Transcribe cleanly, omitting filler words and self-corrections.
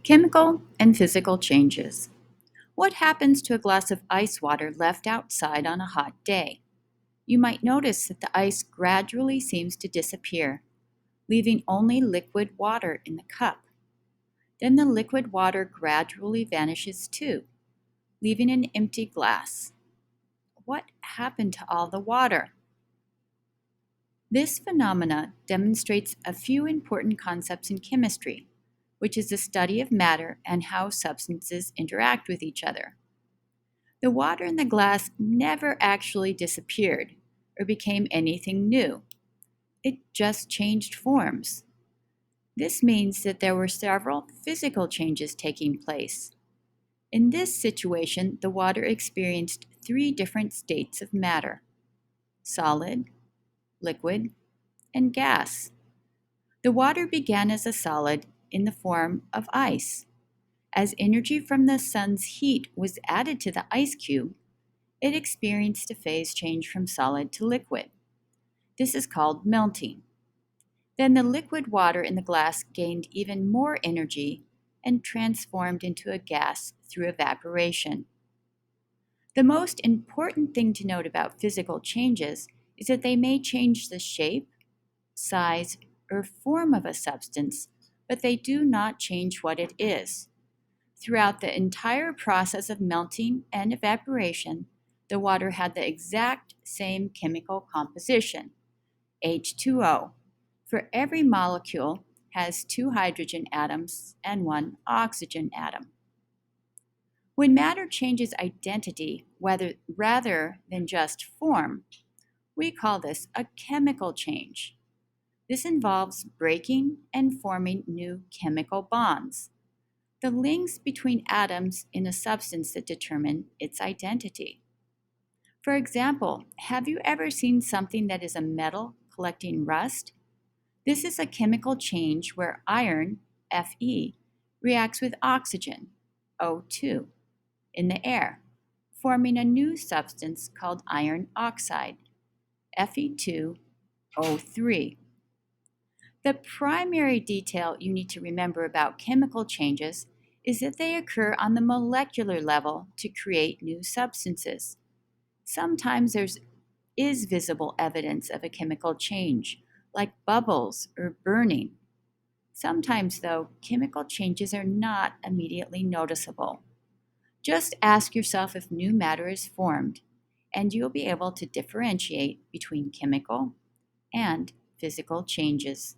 Chemical and physical changes. What happens to a glass of ice water left outside on a hot day? You might notice that the ice gradually seems to disappear, leaving only liquid water in the cup. Then the liquid water gradually vanishes too, leaving an empty glass. What happened to all the water? This phenomena demonstrates a few important concepts in chemistry, which is the study of matter and how substances interact with each other. The water in the glass never actually disappeared or became anything new. It just changed forms. This means that there were several physical changes taking place. In this situation, the water experienced three different states of matter: solid, liquid, and gas. The water began as a solid in the form of ice. As energy from the sun's heat was added to the ice cube, it experienced a phase change from solid to liquid. This is called melting. Then the liquid water in the glass gained even more energy and transformed into a gas through evaporation. The most important thing to note about physical changes is that they may change the shape, size, or form of a substance, but they do not change what it is. Throughout the entire process of melting and evaporation, the water had the exact same chemical composition, H2O. For every molecule has two hydrogen atoms and one oxygen atom. When matter changes identity rather than just form, we call this a chemical change. This involves breaking and forming new chemical bonds, the links between atoms in a substance that determine its identity. For example, have you ever seen something that is a metal collecting rust? This is a chemical change where iron, Fe, reacts with oxygen, O2, in the air, forming a new substance called iron oxide, Fe2O3. The primary detail you need to remember about chemical changes is that they occur on the molecular level to create new substances. Sometimes there is visible evidence of a chemical change, like bubbles or burning. Sometimes, though, chemical changes are not immediately noticeable. Just ask yourself if new matter is formed, and you'll be able to differentiate between chemical and physical changes.